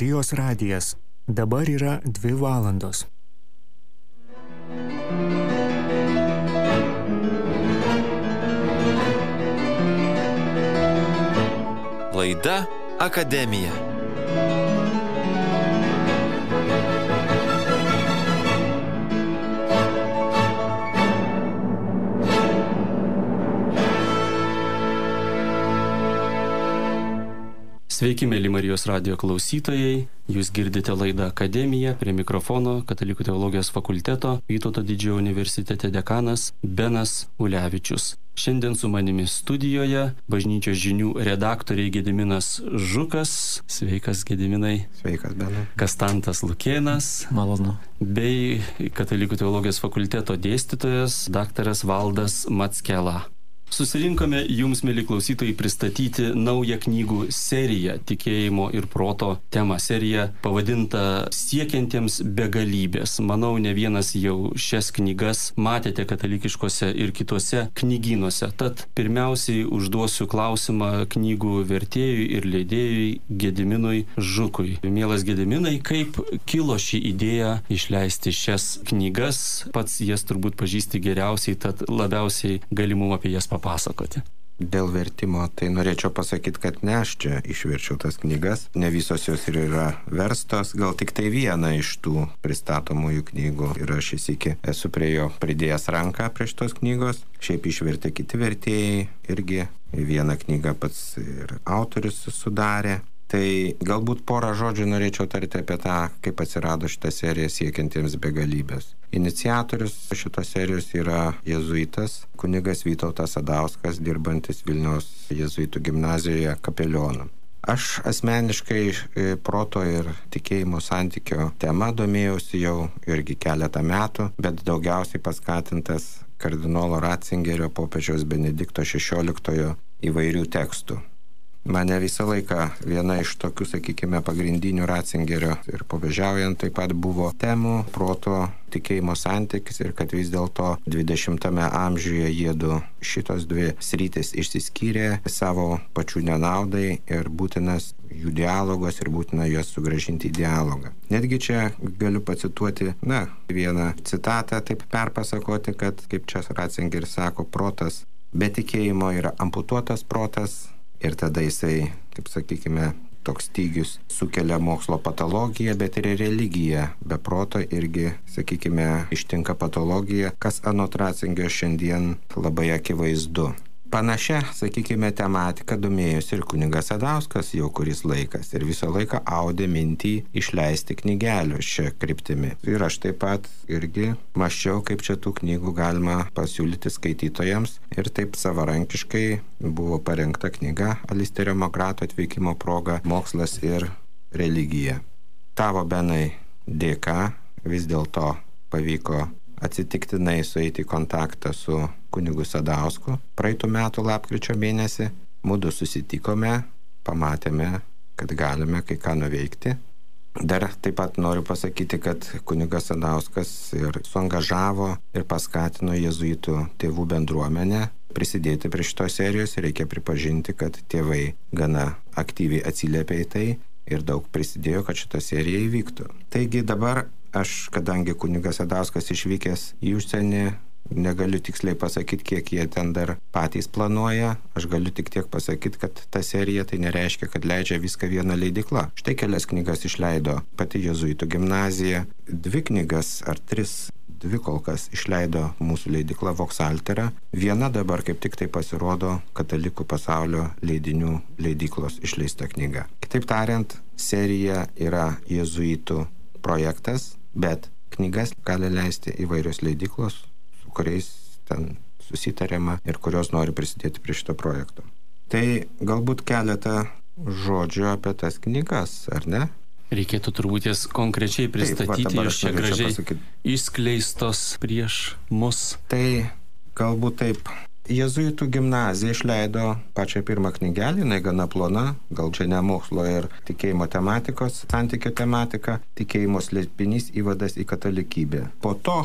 Marijos radijas. Dabar yra 2 valandos. Laida Akademija. Sveiki, mėly Marijos radijo klausytojai. Jūs girdite laidą Akademija, prie mikrofono Katalikų teologijos fakulteto Vytauto Didžiojo universitete dekanas Benas Ulevičius. Šiandien su manimi studijoje bažnyčios žinių redaktoriai Gediminas Žukas. Sveikas, Gediminai. Sveikas, Benai. Kastantas Lukėnas. Malonu. Bei Katalikų teologijos fakulteto dėstytojas daktaras Valdas Mackela. Susirinkome jums, mėly klausytojai, pristatyti naują knygų seriją Tikėjimo ir proto tema. Serija pavadinta Siekiantiems begalybės. Manau, ne vienas jau šias knygas matėte katalikiškose ir kitose knygynuose. Tad pirmiausiai užduosiu klausimą knygų vertėjui ir leidėjui Gediminui Žukui. Mielas Gediminai, kaip kilo ši idėja išleisti šias knygas? Pats jas turbūt pažįsti geriausiai, tad labiausiai gali mums apie jas papasakoti. Dėl vertimo, tai norėčiau pasakyti, kad ne aš čia išverčiau tas knygas. Ne visos jos ir yra verstos, gal tik tai viena iš tų pristatomųjų knygų. Ir aš įsiki esu prie jo pridėjęs ranką prie šitos knygos. Šiaip išvertė kiti vertėjai, irgi vieną knygą pats ir autorius sudarė. Tai galbūt porą žodžių norėčiau tarti apie tą, kaip atsirado šitą seriją Siekiantiems begalybės. Iniciatorius šitos serijos yra jėzuitas, kunigas Vytautas Sadauskas, dirbantis Vilniaus jėzuitų gimnazijoje kapelionu. Aš asmeniškai proto ir tikėjimo santykio tema domėjausi jau irgi keletą metų, bet daugiausiai paskatintas kardinolo Ratzingerio popiežiaus Benedikto XVI įvairių tekstų. Mane visą laiką viena iš tokių, sakykime, pagrindinių Ratzingerio ir popiežiaujant taip pat buvo temų proto tikėjimo santykis ir kad vis dėlto 20-ame amžiuje jiedu šitos dvi sritis išsiskyrė savo pačių nenaudai ir būtinas jų dialogas ir būtina juos sugrąžinti į dialogą. Netgi čia galiu pacituoti, vieną citatą, taip perpasakoti, kad, kaip čia Ratzingeris sako, protas be tikėjimo yra amputuotas protas. Ir tada jisai, kaip sakykime, toks stygius sukelia mokslo patologiją, bet ir religiją. Be proto irgi, sakykime, ištinka patologija, kas anot Ratzingerio šiandien labai akivaizdu. Panašia, sakykime, tematika domėjosi ir kunigas Sadauskas jau kuris laikas ir visą laiką audė mintį išleisti knygelių šią kryptimį. Ir aš taip pat irgi mąsčiau, kaip čia tų knygų galima pasiūlyti skaitytojams ir taip savarankiškai buvo parengta knyga Alisterio Mokrato atvykimo proga Mokslas ir religija. Tavo, Benai, dėka vis dėlto pavyko atsitiktinai sueiti į kontaktą su kunigu Sadausku. Praeitų metų lapkričio mėnesį mudu susitikome, pamatėme, kad galime kai ką nuveikti. Dar taip pat noriu pasakyti, kad kunigas Sadauskas ir suangažavo ir paskatino jėzuitų tėvų bendruomenę prisidėti prie šitos serijos ir reikia pripažinti, kad tėvai gana aktyviai atsiliepė į tai ir daug prisidėjo, kad šita serija įvyktų. Taigi dabar aš, kadangi kunigas Sadauskas išvykęs į užsienį, negaliu tiksliai pasakyti, kiek jie ten dar patys planuoja. Aš galiu tik tiek pasakyti, kad ta serija tai nereiškia, kad leidžia viską viena leidykla. Štai kelias knygas išleido pati jėzuitų gimnazija. 2 knygas ar 3 kol kas išleido mūsų leidykla Voksaltera. Viena dabar kaip tik tai pasirodo Katalikų pasaulio leidinių leidyklos išleista knyga. Kitaip tariant, serija yra jėzuitų projektas, bet knygas gali leisti įvairios leidyklos, su kuriais ten susitarėma ir kurios nori prisidėti prie šito projekto. Tai galbūt keletą žodžių apie tas knygas, ar ne? Reikėtų turbūt jas konkrečiai pristatyti, jos čia gražiai išskleistos prieš mus. Tai galbūt taip. Jėzuitų gimnazija išleido pačią pirmą knygelį, jinai gana plona, gal čia ne mokslo ir tikėjimo tematikos, santykio tematika, tikėjimo slėpinys įvadas į katalikybę. Po to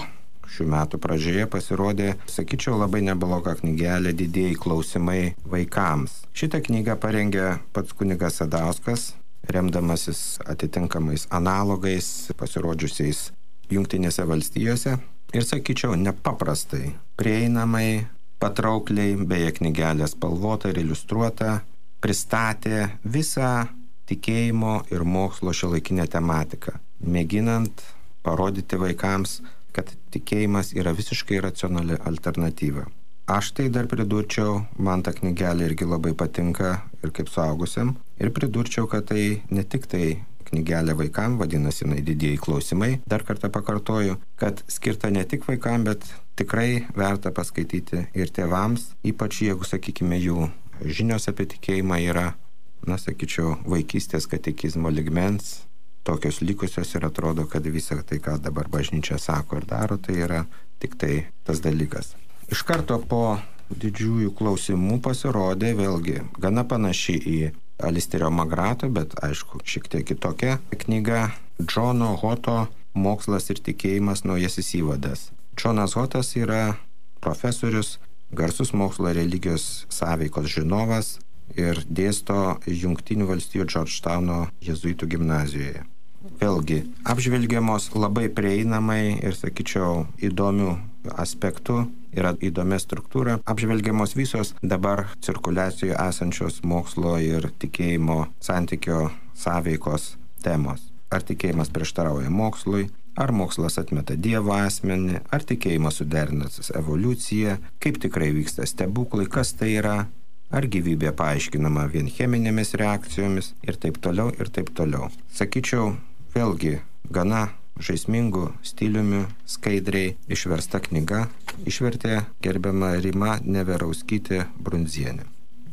šių metų pradžioje pasirodė, sakyčiau, labai nebloga knygelė Didieji klausimai vaikams. Šitą knygą parengė pats kunigas Sadauskas remdamasis atitinkamais analogais pasirodžiusiais Jungtinėse valstijose ir, sakyčiau, nepaprastai prieinamai, patraukliai, beje knygelė spalvota ir iliustruota, pristatė visą tikėjimo ir mokslo šiuolaikinę tematiką, mėginant parodyti vaikams, kad tikėjimas yra visiškai racionali alternatyva. Aš tai dar pridurčiau, man ta knygelė irgi labai patinka ir kaip suaugusiam, ir pridurčiau, kad tai ne tik tai knygelė vaikam, vadinasi, didieji klausimai, dar kartą pakartoju, kad skirta ne tik vaikam, bet tikrai verta paskaityti ir tėvams, ypač jeigu, sakykime, jų žinios apie tikėjimą yra, sakyčiau, vaikystės katekizmo ligmens, tokios likusios ir atrodo, kad visa tai, ką dabar bažnyčia sako ir daro, tai yra tik tai tas dalykas. Iš karto po didžiųjų klausimų pasirodė vėlgi gana panaši į Alisterio Magrato, bet aišku, šiek tiek kitokia knyga Džono Hoto Mokslas ir tikėjimas naujasis įvadas. Džonas Hotas yra profesorius, garsus mokslo religijos sąveikos žinovas ir dėsto Jungtinių valstijų Džordžtauno jėzuitų gimnazijoje. Vėlgi, apžvelgiamos labai prieinamai ir, sakyčiau, įdomių aspektų, yra įdomia struktūra, apžvelgiamos visos dabar cirkuliacijoje esančios mokslo ir tikėjimo santykio sąveikos temos. Ar tikėjimas prieštarauja mokslui, ar mokslas atmeta Dievo asmenį, ar tikėjimas suderinamas evoliucija, kaip tikrai vyksta stebuklai, kas tai yra, ar gyvybė paaiškinama vien cheminėmis reakcijomis ir taip toliau ir taip toliau. Sakyčiau, vėlgi, gana žaismingų stiliumi, skaidriai išversta knyga, išvertė gerbiama Rima Neverauskytė Brundzienė.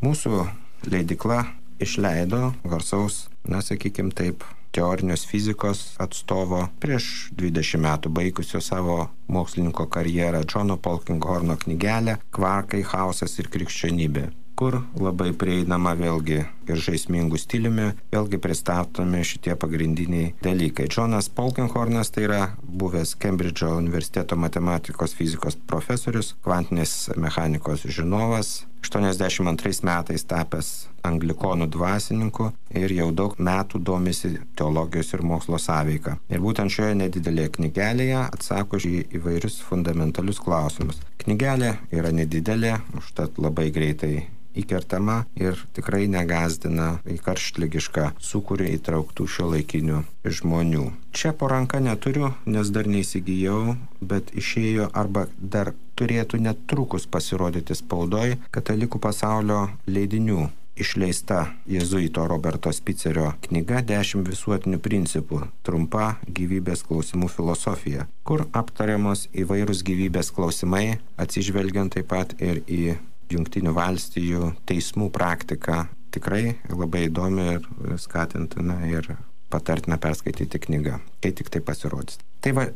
Mūsų leidykla išleido garsaus, sakykim taip, teorinės fizikos atstovo prieš 20 metų baigusio savo mokslininko karjerą Džono Polkinghorno knygelę Kvarkai, chaosas ir krikščionybė, kur labai prieinama vėlgi ir žaismingų stiliumi, vėlgi pristatomi šitie pagrindiniai dalykai. Džonas Polkinghornas tai yra buvęs Kembridžo universiteto matematikos fizikos profesorius, kvantinės mechanikos žinovas, 82 metais tapęs anglikonų dvasininku ir jau daug metų domisi teologijos ir mokslo sąveika. Ir būtent šioje nedidelėje knygelėje atsako į įvairius fundamentalius klausimus. Knygelė yra nedidelė, užtat labai greitai įkertama ir tikrai negazdina į karštligišką sūkurį įtrauktų šiuolaikinių žmonių. Čia po ranka neturiu, nes dar neįsigijau, bet išėjo arba dar turėtų netrukus pasirodyti spaudoj Katalikų pasaulio leidinių išleista jėzuito Roberto Spicerio knyga 10 visuotinių principų, trumpa gyvybės klausimų filosofija, kur aptariamos įvairūs gyvybės klausimai, atsižvelgiant taip pat ir į Jungtinių valstijų teismų praktiką. Tikrai labai įdomi ir skatintina ir patartina perskaityti knygą, kai tik tai pasirodys. Tai va,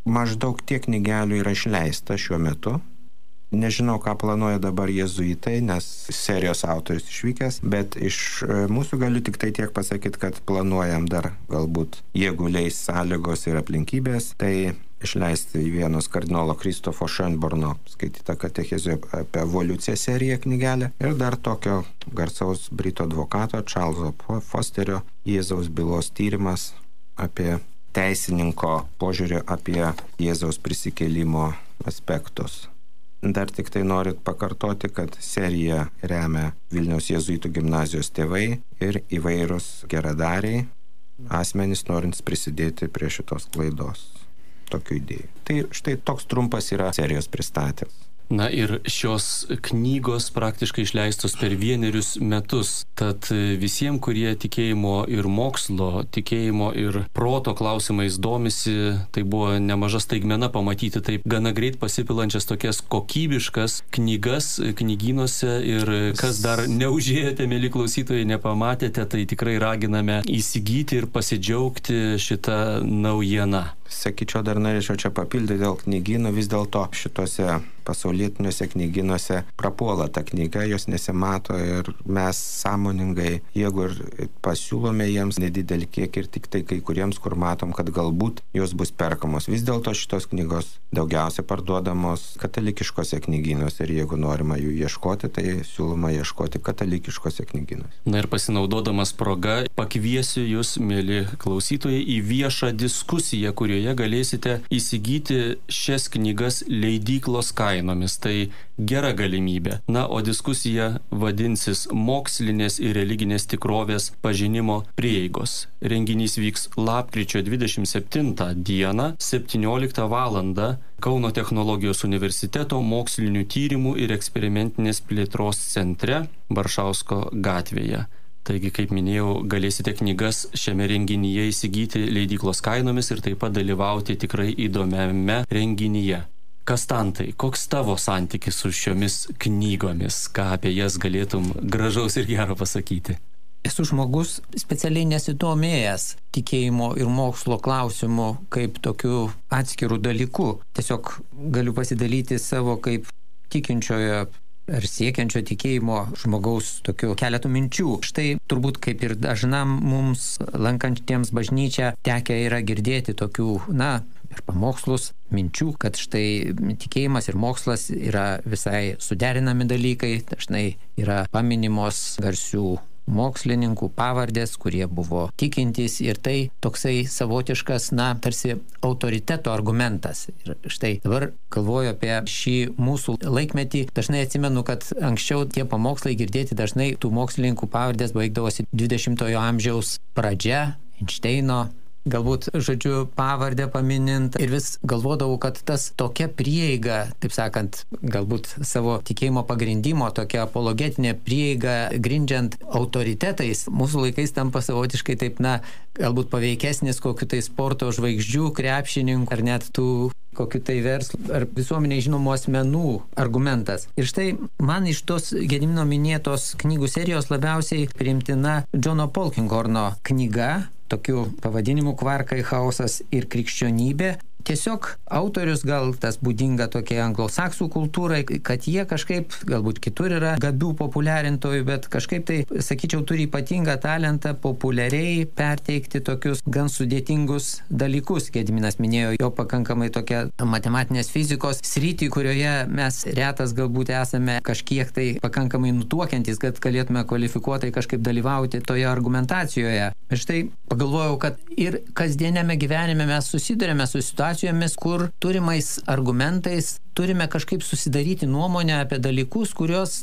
maždaug tiek knygelių yra išleista šiuo metu. Nežinau, ką planuoja dabar jėzuitai, nes serijos autorius išvykęs, bet iš mūsų galiu tik tai tiek pasakyti, kad planuojam dar galbūt, jeigu leis sąlygos ir aplinkybės, tai išleisti vienos kardinolo Kristofo Schönborno skaitytą katechezę apie evoliuciją seriją knygelę ir dar tokio garsaus britų advokato Čarlzo Fosterio Jėzaus bylos tyrimas apie teisininko požiūrį apie Jėzaus prisikėlimo aspektus. Dar tik tai norit pakartoti, kad seriją remia Vilniaus jėzuitų gimnazijos tėvai ir įvairūs geradariai, asmenys norintys prisidėti prie šitos klaidos. Tokių idėjų. Tai štai toks trumpas yra serijos pristatymas. Na ir šios knygos praktiškai išleistos per 1 metus. Tad visiems, kurie tikėjimo ir mokslo, tikėjimo ir proto klausimais domisi, tai buvo nemaža staigmena pamatyti taip gana greit pasipilančias tokias kokybiškas knygas knygynuose ir kas dar neužėjote, mėly klausytojai, nepamatėte, tai tikrai raginame įsigyti ir pasidžiaugti šitą naujieną. sakyčiau, dar norėčiau čia papildyti dėl knygynų, vis dėlto šitose pasaulietiniuose knygynuose prapuola ta knyga, jos nesimato ir mes sąmoningai, jeigu ir pasiūlome jiems nedidelį kiekį ir tik tai kai kuriems, kur matom, kad galbūt jos bus perkamos. Vis dėlto šitos knygos daugiausia parduodamos katalikiškose knygynuose ir jeigu norima jų ieškoti, tai siūloma ieškoti katalikiškose knygynuose. Na ir pasinaudodamas proga, pakviesiu jūs, mėly klausytojai, į viešą diskusiją, kurioje galėsite įsigyti šias knygas leidyklos kainomis. Tai gera galimybė. Na, o diskusija vadinsis Mokslinės ir religinės tikrovės pažinimo prieigos. Renginys vyks lapkričio 27 dieną, 17 val. Kauno technologijos universiteto mokslinių tyrimų ir eksperimentinės plėtros centre Baršausko gatvėje. Taigi, kaip minėjau, galėsite knygas šiame renginyje įsigyti leidyklos kainomis ir taip pat dalyvauti tikrai įdomiame renginyje. Kastantai, koks tavo santykis su šiomis knygomis? Ką apie jas galėtum gražaus ir gero pasakyti? Esu žmogus specialiai nesidomėjęs tikėjimo ir mokslo klausimų kaip tokių atskirų dalykų. Tiesiog galiu pasidalyti savo kaip tikinčiojo ar siekiančio tikėjimo žmogaus tokių keletų minčių. Štai turbūt kaip ir dažnam mums lankantiems bažnyčią tekę yra girdėti tokių, ir pamokslus, minčių, kad štai tikėjimas ir mokslas yra visai suderinami dalykai, dažnai yra paminimos garsių mokslininkų pavardės, kurie buvo tikintys ir tai toksai savotiškas, tarsi autoriteto argumentas. Ir štai dabar galvoju apie šį mūsų laikmetį. Dažnai atsimenu, kad anksčiau tie pamokslai girdėti dažnai tų mokslininkų pavardės baigdavosi 20-ojo amžiaus pradžia, Einšteino, galbūt, pavardę paminint ir vis galvodavau, kad tas tokia prieiga, taip sakant, galbūt savo tikėjimo pagrindimo, tokia apologetinė prieiga grindžiant autoritetais, mūsų laikais tampa savotiškai taip, galbūt paveikesnis kokiu tai sporto žvaigždžių, krepšininkų ar net tų kokiu tai verslo ar visuomeniai žinomų asmenų argumentas. Ir štai man iš tos Gedimino minėtos knygų serijos labiausiai priimtina Džono Polkinghorno knyga, tokių pavadinimų Kvarkai, chaosas ir krikščionybė. Tiesiog autorius gal tas būdinga tokiai anglosaksų kultūrai, kad jie kažkaip, galbūt kitur yra gabių populiarintojų, bet kažkaip tai, sakyčiau, turi ypatingą talentą populiariai perteikti tokius gan sudėtingus dalykus. Gediminas minėjo jo pakankamai tokią matematinės fizikos sritį, kurioje mes retas galbūt esame kažkiek tai pakankamai nutuokiantis, kad galėtume kvalifikuotai kažkaip dalyvauti toje argumentacijoje. Ir štai pagalvojau, kad ir kasdienėme gyvenime mes susidurėme su situacijomis, kur turimais argumentais turime kažkaip susidaryti nuomonę apie dalykus, kurios,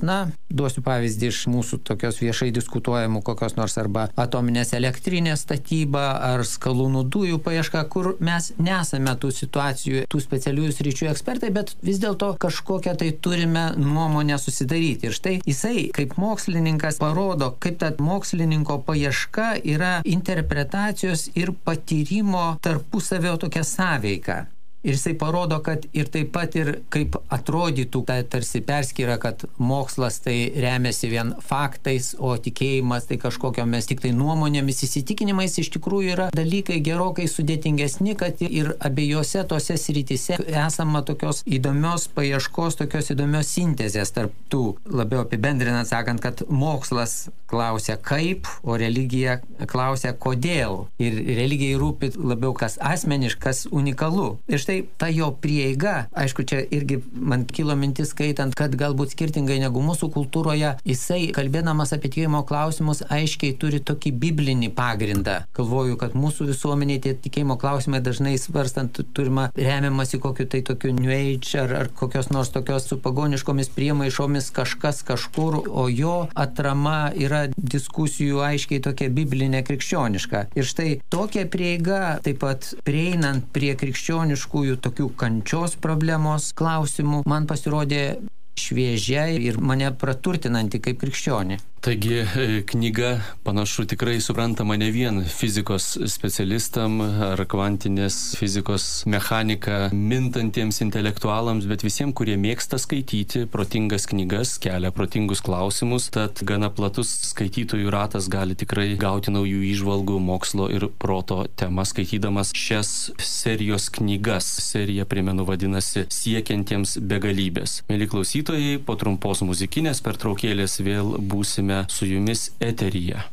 duosiu pavyzdį iš mūsų tokios viešai diskutuojamų kokios nors arba atominės elektrinės statyba ar skalūnų dujų paieška, kur mes nesame tų situacijų, tų specialiųjų sričių ekspertai, bet vis dėlto kažkokią tai turime nuomonę susidaryti. Ir štai jisai kaip mokslininkas parodo, kaip ta mokslininko paieška yra interpretacijos ir patyrimo tarpusavio tokia sąveika. Ir jisai parodo, kad ir taip pat ir kaip atrodytų ta tarsi perskyra, kad mokslas tai remiasi vien faktais, o tikėjimas tai kažkokiomis tik tai nuomonėmis, įsitikinimais, iš tikrųjų yra dalykai gerokai sudėtingesni, kad ir abiejose tose srityse esama tokios įdomios paieškos, tokios įdomios sintezės tarp tų, labiau apibendrinant sakant, kad mokslas klausia kaip, o religija klausia kodėl. Ir religijai rūpi labiau kas asmeniškas, unikalu. Ir štai ta jo prieiga, aišku, čia irgi man kilo mintis skaitant, kad galbūt skirtingai negu mūsų kultūroje, jisai, kalbėdamas apie tikėjimo klausimus, aiškiai turi tokį biblinį pagrindą. Galvoju, kad mūsų visuomeniai tie tikėjimo klausimai dažnai svarstant turima remiamasi kokiu tai tokiu New Age ar kokios nors tokios su pagoniškomis priemaišomis kažkas kažkur, o jo atrama yra diskusijų aiškiai tokia biblinė krikščioniška. Ir štai tokia prieiga, taip pat prieinant prie krikščioniškųjų tokių kančios problemos klausimų, man pasirodė šviežia ir mane praturtinanti kaip krikščionį. Taigi knyga panašu tikrai suprantama ne vien fizikos specialistam ar kvantinės fizikos mechaniką mintantiems intelektualams, bet visiems, kurie mėgsta skaityti protingas knygas, kelia protingus klausimus, tad gana platus skaitytojų ratas gali tikrai gauti naujų įžvalgų mokslo ir proto tema skaitydamas šias serijos knygas. Serija, primenu, vadinasi Siekiantiems begalybės. Mieli klausytojai, po trumpos muzikinės pertraukėlės vėl būsime su jumis eteryje.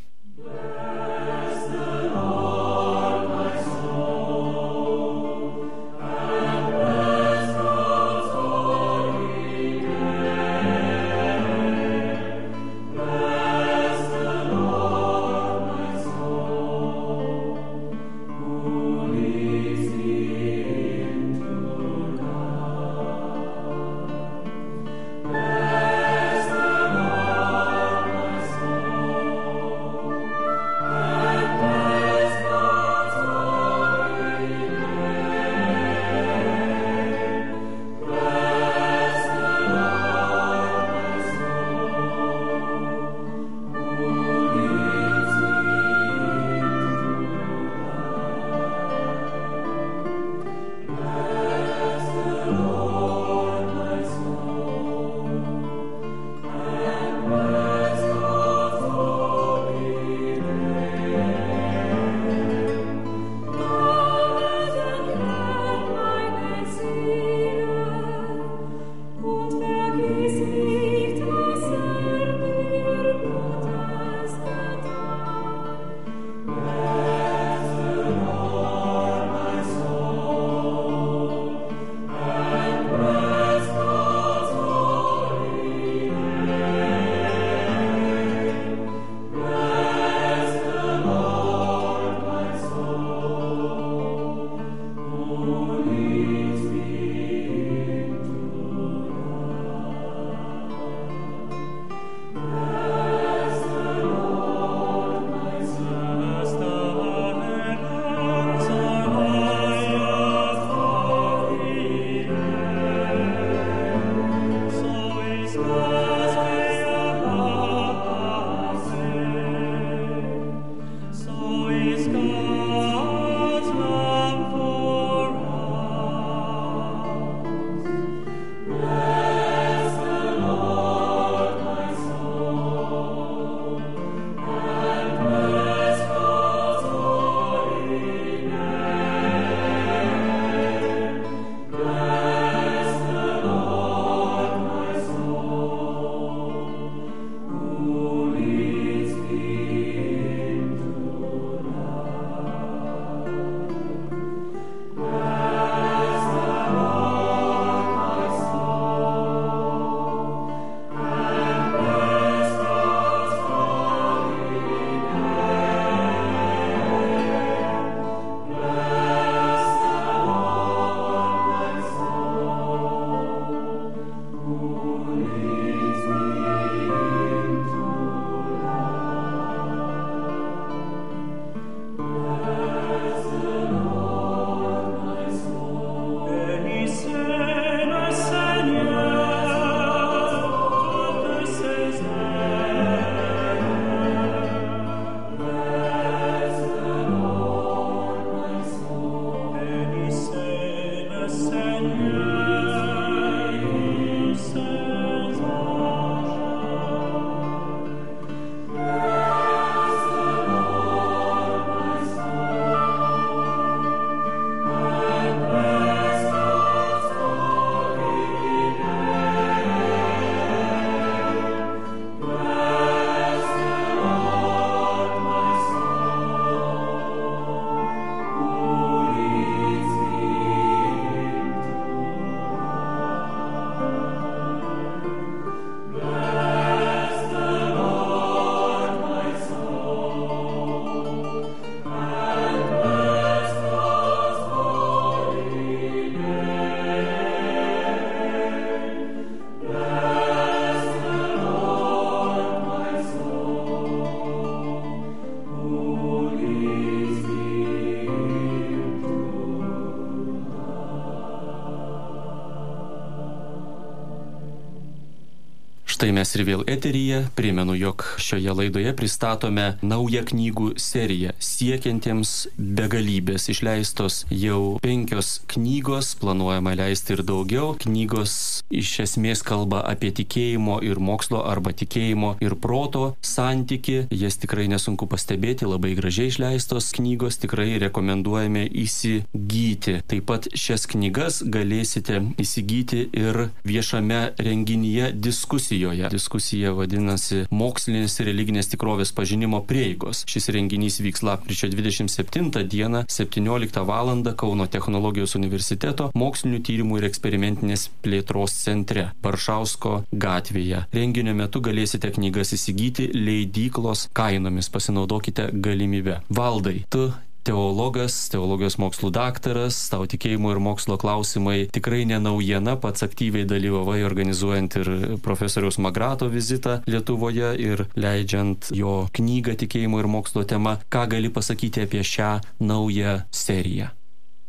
Štai mes ir vėl eteryje. Primenu, jog šioje laidoje pristatome naują knygų seriją Siekiantiems begalybės. Išleistos jau 5 knygos, planuojama leisti ir daugiau. Knygos iš esmės kalba apie tikėjimo ir mokslo arba tikėjimo ir proto santyki. Jas tikrai nesunku pastebėti, labai gražiai išleistos knygos, tikrai rekomenduojame įsigyti. Taip pat šias knygas galėsite įsigyti ir viešame renginyje diskusijoje. Diskusija vadinasi Mokslinės ir religinės tikrovės pažinimo prieigos. Šis renginys vyks lapkričio 27 dieną 17 val. Kauno technologijos universiteto mokslinių tyrimų ir eksperimentinės plėtros centre Baršausko gatvėje. Renginio metu galėsite knygas įsigyti leidyklos kainomis. Pasinaudokite galimybę. Valdai, tu teologijos mokslų daktaras, tau tikėjimo ir mokslo klausimai tikrai ne naujiena, pats aktyviai dalyvavai organizuojant ir profesoriaus Magrato vizitą Lietuvoje ir leidžiant jo knygą tikėjimo ir mokslo tema. Ką gali pasakyti apie šią naują seriją?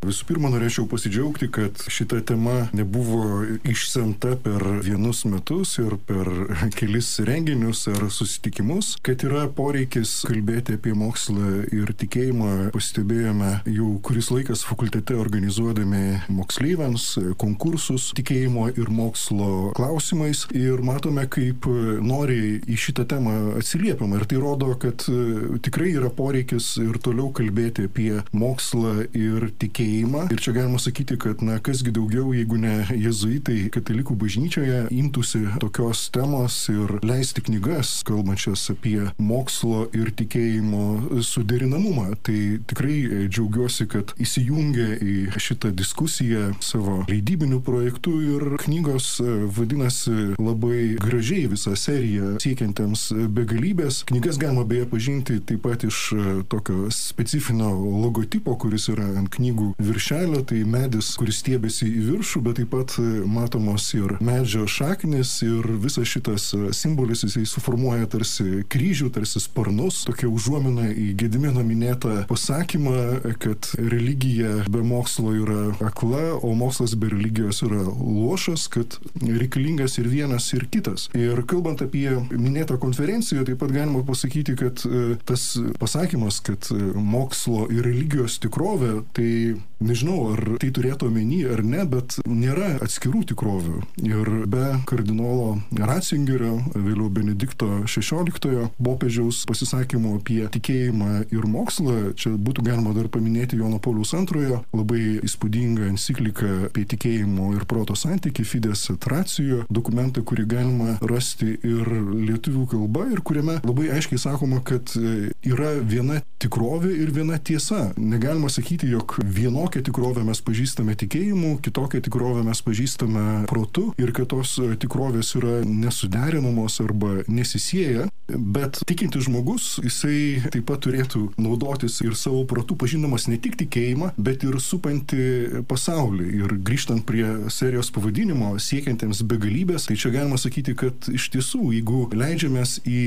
Visų pirma, norėčiau pasidžiaugti, kad šita tema nebuvo išsemta per vienus metus ir per kelis renginius ar susitikimus, kad yra poreikis kalbėti apie mokslą ir tikėjimą. Pastebėjome jau kuris laikas fakultete organizuodami moksleiviams konkursus tikėjimo ir mokslo klausimais ir matome, kaip noriai į šitą temą atsiliepiama. Ir tai rodo, kad tikrai yra poreikis ir toliau kalbėti apie mokslą ir tikėjimą. Ir čia galima sakyti, kad kasgi daugiau, jeigu ne jėzuitai katalikų bažnyčioje imtųsi tokios temos ir leisti knygas, kalbančias apie mokslo ir tikėjimo suderinamumą. Tai tikrai džiaugiuosi, kad įsijungė į šitą diskusiją savo leidybinių projektų ir knygos vadinasi labai gražiai visą seriją Siekiantiems begalybės. Knygas galima beje pažinti taip pat iš tokio specifinio logotipo, kuris yra ant knygų viršelio, tai medis, kuris stiebėsi į viršų, bet taip pat matomos ir medžio šaknis ir visas šitas simbolis, jisai suformuoja tarsi kryžių, tarsi sparnus, tokia užuomina į Gedimino minėtą pasakymą, kad religija be mokslo yra akla, o mokslas be religijos yra luošas, kad reikalingas ir vienas, ir kitas. Ir kalbant apie minėtą konferenciją, taip pat galima pasakyti, kad tas pasakymas, kad mokslo ir religijos tikrovė, tai nežinau, ar tai turėtų omeny ar ne, bet nėra atskirų tikrovių. Ir be kardinolo Ratzingerio, vėliau Benedikto XVI popiežiaus pasisakymų apie tikėjimą ir mokslą, čia būtų galima dar paminėti Jono Pauliaus II labai įspūdingą encikliką apie tikėjimo ir proto santykį Fides et Ratio, dokumentą, kurį galima rasti ir lietuvių kalba ir kuriame labai aiškiai sakoma, kad yra viena tikrovė ir viena tiesa. Negalima sakyti, jog vienokią tikrovę mes pažįstame tikėjimu, kitokią tikrovę mes pažįstame protu ir kad tos tikrovės yra nesuderinamos arba nesisieja, bet tikintis žmogus, jisai taip pat turėtų naudotis ir savo protu pažindamas ne tik tikėjimą, bet ir supantį pasaulį. Ir grįžtant prie serijos pavadinimo Siekiantiems begalybės, tai čia galima sakyti, kad iš tiesų, jeigu leidžiamės į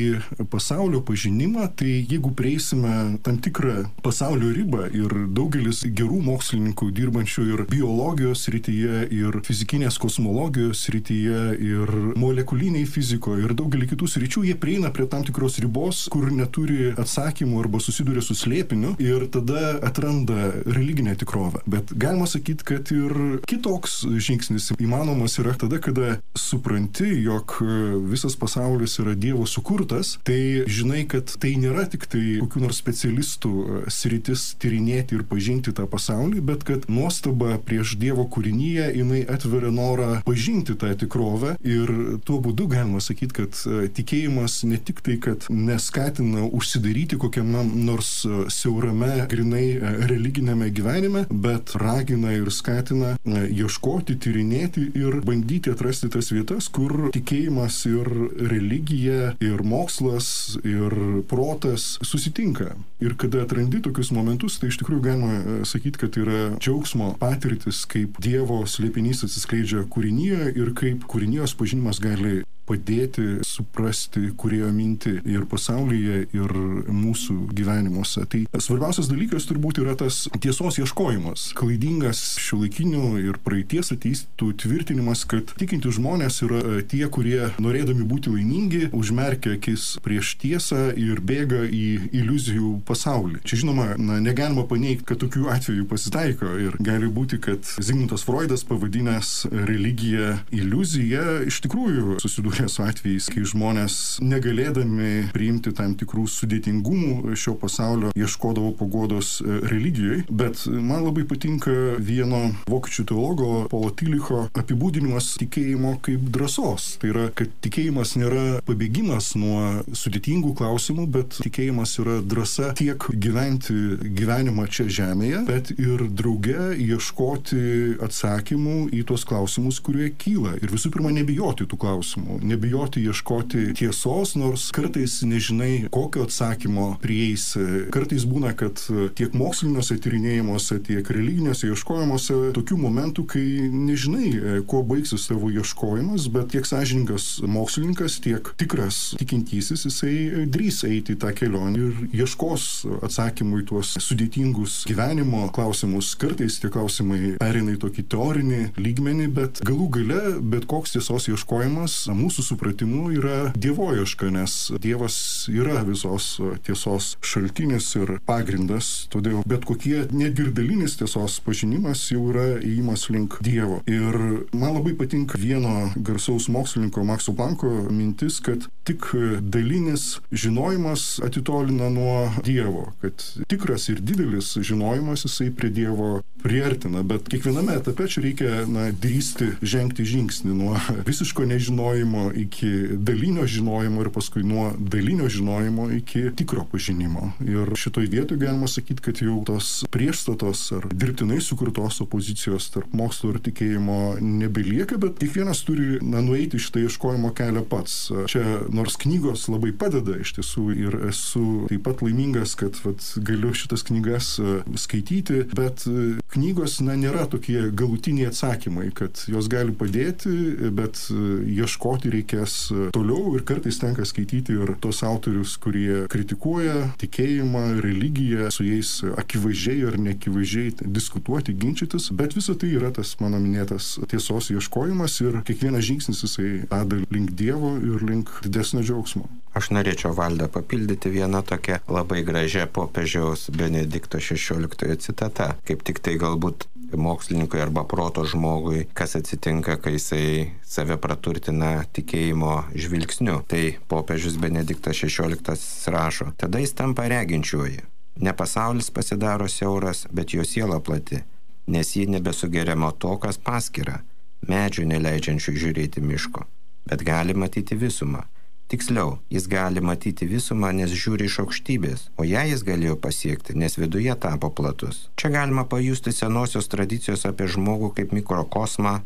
pasaulio pažinimą, tai jeigu prieisime tam tikrą pasaulio ribą ir daugelis gerų mokslininkų dirbančių ir biologijos srityje, ir fizikinės kosmologijos srityje, ir molekuliniai fizikoje, ir daugelį kitų sričių, jie prieina prie tam tikros ribos, kur neturi atsakymų arba susiduria su slėpiniu ir tada atranda religinę tikrovę. Bet galima sakyti, kad ir kitoks žingsnis įmanomas yra tada, kada supranti, jog visas pasaulis yra Dievo sukurtas, tai žinai, kad tai nėra tik tai kokių nors specialistų sritis tyrinėti ir pažinti tą pasaulį, bet kad nuostaba prieš Dievo kūrinyje jinai atveria norą pažinti tą tikrovę ir tuo būdu galima sakyti, kad tikėjimas ne tik tai, kad neskatina užsidaryti kokiame nors siaurame, grinai religinėme gyvenime, bet ragina ir skatina ieškoti, tyrinėti ir bandyti atrasti tas vietas, kur tikėjimas ir religija, ir mokslas, ir protas susitinka. Ir kada atrandi tokius momentus, tai iš tikrųjų galima sakyti, kad yra džiaugsmo patirtis, kaip Dievo slėpinys atsiskleidžia kūrinyje ir kaip kūrinijos pažinimas gali padėti suprasti kūrėjo mintį ir pasaulyje, ir mūsų gyvenimuose. Tai svarbiausias dalykas turbūt yra tas tiesos ieškojimas. Klaidingas šiuolaikinių ir praeities ateistų tvirtinimas, kad tikinti žmonės yra tie, kurie norėdami būti laimingi, užmerkia akis prieš tiesą ir bėga į iliuzijų pasaulį. Čia žinoma, negalima paneigti, kad tokių atvejų pasitaiko ir gali būti, kad Zigmundas Freudas pavadinęs religiją iliuzija iš tikrųjų susidūrė su atvejais, kai žmonės negalėdami priimti tam tikrų sudėtingumų šio pasaulio ieškodavo paguodos religijoje, bet man labai patinka vieno vokiečių teologo Paulo Tilicho apibūdinimas tikėjimo kaip drąsos. Tai yra, kad tikėjimas nėra pabėgimas nuo sudėtingų klausimų, bet tikėjimas yra drąsa tiek gyventi gyvenimą čia žemėje, bet ir drauge ieškoti atsakymų į tuos klausimus, kurie kyla. Ir visų pirma, nebijoti tų klausimų, nebijoti ieškoti tiesos, nors kartais nežinai, kokio atsakymo prieisi. Kartais būna, kad tiek moksliniuose tyrinėjimuose, tiek religiniuose ieškojimuose tokių momentų, kai nežinai, kuo baigsis tavo ieškojimas, bet tiek sąžiningas mokslininkas, tiek tikras tikintysis, jisai drįs eiti į tą kelionę ir ieškos atsakymų į tuos sudėtingus gyvenimo klausimus. Kartais tie klausimai pereina į tokį teorinį lygmenį, bet galų gale bet koks tiesos ieškojimas mūsų supratimu yra dievoieška, nes Dievas yra visos tiesos šaltinis ir pagrindas, todėl bet kokie netgi ir dalinis tiesos pažinimas jau yra įėjimas link Dievo. Ir man labai patinka vieno garsaus mokslininko Makso Planko mintis, kad tik dalinis žinojimas atitolina nuo Dievo, kad tikras ir didelis žinojimas jisai prie Dievo priartina, bet kiekviename etape čia reikia drįsti žengti žingsnį nuo visiško nežinojimo iki dalinio žinojimo ir paskui nuo dalinio žinojimo iki tikro pažinimo. Ir šitoj vietoj galima sakyti, kad jau tos priešstatos ar dirbtinai sukurtos opozicijos tarp mokslo ir tikėjimo nebelieka, bet kiekvienas turi nueiti šitą ieškojimo kelią pats. Čia nors knygos labai padeda iš tiesų ir esu taip pat laimingas, kad galiu šitas knygas skaityti, bet knygos nėra tokie galutiniai atsakymai, kad jos gali padėti, bet ieškoti reikės toliau ir kartais tenka skaityti ir tos autorius, kurie kritikuoja tikėjimą, religiją, su jais akivaizdžiai ar neakivaizdžiai diskutuoti, ginčytis, bet visa tai yra tas mano minėtas tiesos ieškojimas ir kiekvienas žingsnis jisai veda link Dievo ir link didesnio džiaugsmo. Aš norėčiau Valdą papildyti vieną tokią labai gražią popiežiaus Benedikto XVI citata. Kaip tik tai galbūt mokslininkui arba proto žmogui, kas atsitinka, kai jisai save praturtina tikėjimo žvilgsniu. Tai popiežius Benediktas XVI rašo: tada jis tampa reginčiuoju. Ne pasaulis pasidaro siauras, bet jo siela plati, nes ji nebesugeriama to, kas paskira, medžių neleidžiančių žiūrėti miško, bet gali matyti visumą. Tiksliau, jis gali matyti visumą, nes žiūri iš aukštybės, o ją jis galėjo pasiekti, nes viduje tapo platus. Čia galima pajusti senosios tradicijos apie žmogų kaip mikrokosmą,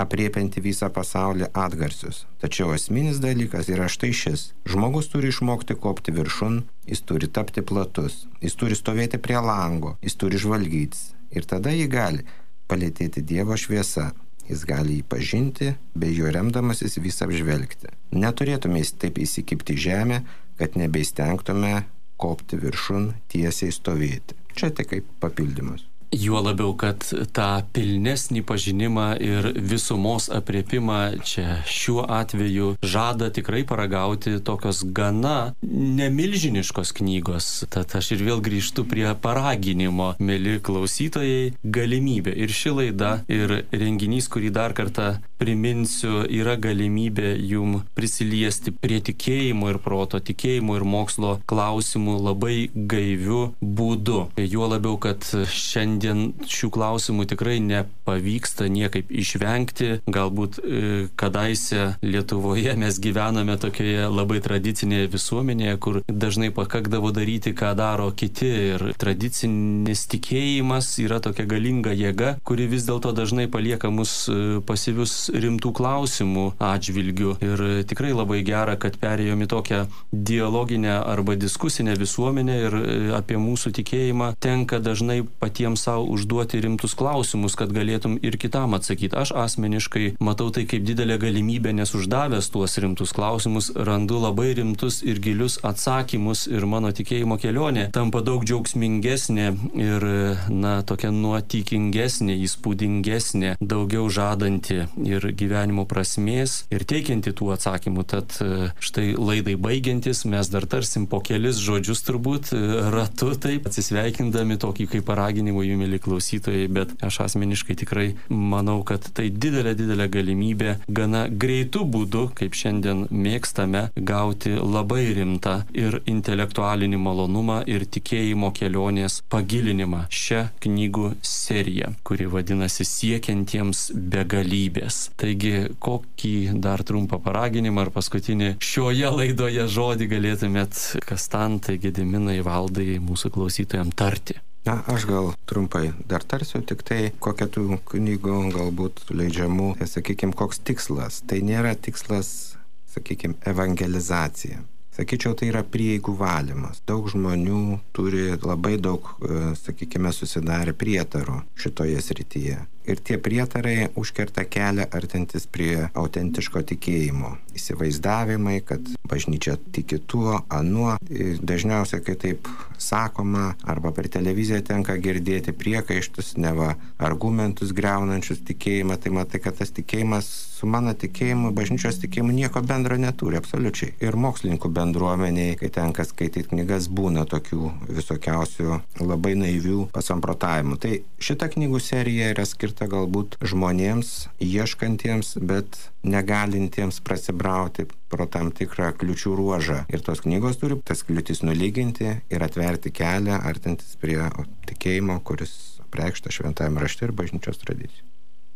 apriepianti visą pasaulį atgarsius. Tačiau esminis dalykas yra štai šis. Žmogus turi išmokti kopti viršun, jis turi tapti platus, jis turi stovėti prie lango, jis turi žvalgytis. Ir tada jį gali palėtėti Dievo šviesa. Jis gali jį pažinti, bei jo remdamasis visą apžvelgti. Neturėtume taip įsikibti į žemę, kad nebeįstengtume kopti viršun, tiesiai stovėti. Čia tik kaip papildymas. Juo labiau, kad tą pilnesnį pažinimą ir visumos apriepimą čia šiuo atveju žada tikrai paragauti tokios gana nemilžiniškos knygos. Tad aš ir vėl grįžtu prie paraginimo, mėly klausytojai, galimybė. Ir ši laida, ir renginys, kurį dar kartą priminsiu, yra galimybė jum prisiliesti prie tikėjimo ir proto, tikėjimo ir mokslo klausimų labai gaiviu būdu. Juo labiau, kad šiandien šių klausimų tikrai nepavyksta niekaip išvengti. Galbūt kadaise Lietuvoje mes gyvename tokioje labai tradicinėje visuomenėje, kur dažnai pakakdavo daryti, ką daro kiti. Ir tradicinis tikėjimas yra tokia galinga jėga, kuri vis dėlto dažnai palieka mus pasyvius rimtų klausimų atžvilgių. Ir tikrai labai gera, kad perėjome į tokią dialoginę arba diskusinę visuomenę ir apie mūsų tikėjimą tenka dažnai patiems savo užduoti rimtus klausimus, kad galėtum ir kitam atsakyti. Aš asmeniškai matau tai kaip didelę galimybę, nes uždavęs tuos rimtus klausimus randu labai rimtus ir gilius atsakymus ir mano tikėjimo kelionė tampa daug džiaugsmingesnė ir, tokia nuotykingesnė, įspūdingesnė, daugiau žadanti ir gyvenimo prasmės ir teikianti tų atsakymų. Tad štai laidai baigiantis mes dar tarsim po kelis žodžius turbūt ratu taip, atsisveikindami tokį kaip paraginimą jų mėly klausytojai, bet aš asmeniškai tikrai manau, kad tai didelė galimybė gana greitų būdų, kaip šiandien mėgstame, gauti labai rimtą ir intelektualinį malonumą ir tikėjimo kelionės pagilinimą šią knygų seriją, kuri vadinasi Siekiantiems begalybės. Taigi, kokį dar trumpą paraginimą ar paskutinį šioje laidoje žodį galėtumėt Kastantai, Gediminai, Valdai, mūsų klausytojams tarti? Aš gal trumpai dar tarsiu, tik tai kokia tų knygų galbūt leidžiamų, sakykime, koks tikslas. Tai nėra tikslas, sakykime, evangelizacija. Sakyčiau, tai yra prieigų valymas. Daug žmonių turi labai daug, sakykime, susidarę prietarų šitoje srityje. Ir tie prietarai užkerta kelią artintis prie autentiško tikėjimo. Įsivaizdavimai, kad bažnyčia tiki tuo, anuo. Dažniausiai, kai taip sakoma, arba per televiziją tenka girdėti priekaištus, neva argumentus greunančius tikėjimą, tai matai, kad tas tikėjimas su mano tikėjimu, bažnyčios tikėjimu nieko bendro neturi, absoliučiai. Ir mokslininkų bendruomeniai, kai tenka skaityti knygas, būna tokių visokiausių labai naivių pasamprotavimų. Tai šita knygų serija yra skirta galbūt žmonėms, ieškantiems, bet negalintiems prasibrauti pro tam tikrą kliučių ruožą. Ir tos knygos turi tas kliūtis nulyginti ir atverti kelią, artintis prie tikėjimo, kuris apreikšta šventajame rašte ir bažnyčios tradicijų.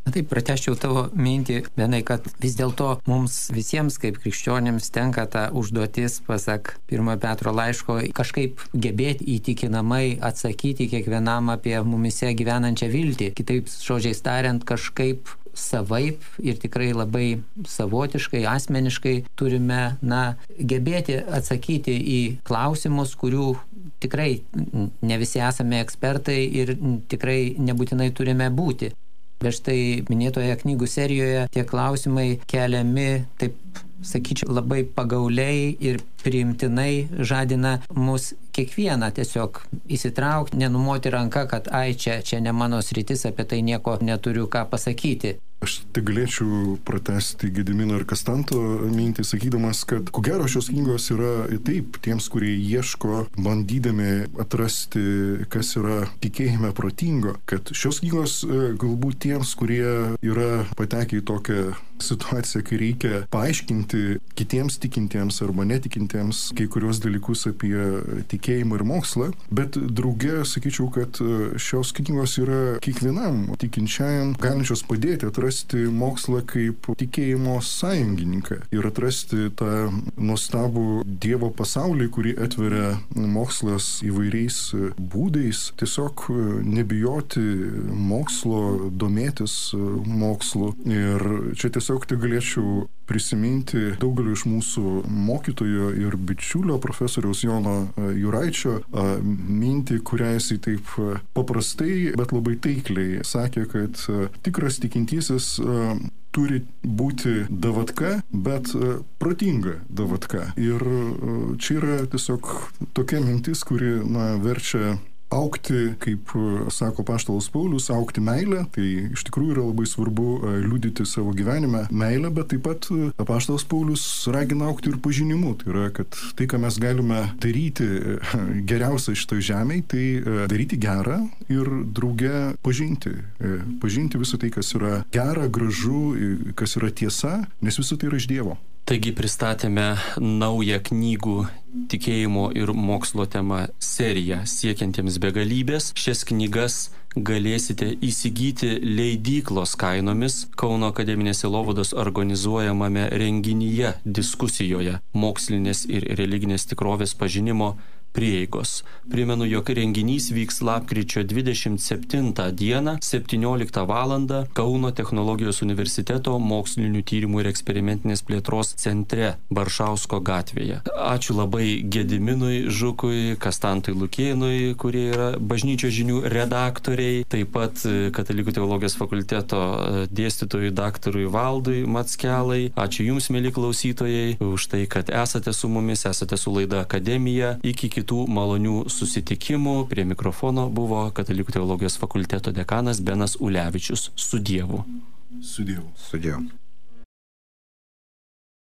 Taip, pratęsčiau tavo mintį, vienai, kad vis dėlto mums visiems kaip krikščionėms tenka ta užduotis, pasak 1 Petro laiško, kažkaip gebėti įtikinamai atsakyti kiekvienam apie mumise gyvenančią viltį. Kitaip žodžiais tariant, kažkaip savaip ir tikrai labai savotiškai, asmeniškai turime, gebėti atsakyti į klausimus, kurių tikrai ne visi esame ekspertai ir tikrai nebūtinai turime būti. Bet štai minėtoje knygų serijoje tie klausimai keliami, taip sakyčiau, labai pagauliai ir priimtinai žadina mus kiekvieną tiesiog įsitraukti, nenumoti ranką, kad čia ne mano sritis, apie tai nieko neturiu ką pasakyti. Aš tik galėčiau pratęsti Gedimino ir Kastanto mintį, sakydamas, kad ko gero šios knygos yra taip tiems, kurie ieško, bandydami atrasti, kas yra tikėjime protingo, kad šios knygos galbūt tiems, kurie yra patekę į tokią situaciją, kai reikia paaiškinti kitiems tikintiems arba netikintiems kai kurios dalykus apie tikėjimą ir mokslą, bet drauge sakyčiau, kad šios knygos yra kiekvienam tikinčiajam galinčios padėti atrasti mokslą kaip tikėjimo sąjungininką ir atrasti tą nuostabų Dievo pasaulį, kurį atveria mokslas įvairiais būdais, tiesiog nebijoti mokslo, domėtis mokslu. Ir čia tiesiog tai galėčiau prisiminti daugelį iš mūsų mokytojo ir bičiulio profesoriaus Jono Juraičio mintį, kurią jisai taip paprastai, bet labai taikliai sakė, kad tikras tikintysis turi būti davatka, bet protinga davatka. Ir čia yra tiesiog tokia mintis, kuri verčia augti, kaip sako apaštalas Paulius, augti meilę. Tai iš tikrųjų yra labai svarbu liudyti savo gyvenime meilę, bet taip pat apaštalas Paulius ragina augti ir pažinimu. Tai yra, kad tai, ką mes galime daryti geriausia šitoje žemėje, tai daryti gerą ir drauge pažinti. Pažinti visą tai, kas yra gera, gražu, kas yra tiesa, nes visą tai yra iš Dievo. Taigi pristatėme naują knygų tikėjimo ir mokslo tema seriją Siekiantiems begalybės. Šias knygas galėsite įsigyti leidyklos kainomis Kauno akademinės sielovados organizuojamame renginyje diskusijoje Mokslinės ir religinės tikrovės pažinimo prieigos. Primenu, jog renginys vyks lapkričio 27 dieną 17 val. Kauno technologijos universiteto mokslinių tyrimų ir eksperimentinės plėtros centre Baršausko gatvėje. Ačiū labai Gediminui Žukui, Kastantui Lukėnui, kurie yra bažnyčios žinių redaktoriai, taip pat Katalikų teologijos fakulteto dėstytojui daktarui Valdui Mackelai. Ačiū Jums, mieli klausytojai, už tai, kad esate su mumis, esate su laida Akademija. Iki kitų malonių susitikimų. Prie mikrofono buvo Katalikų teologijos fakulteto dekanas Benas Ulevičius. Su Dievu. Su Dievu. Su Dievu.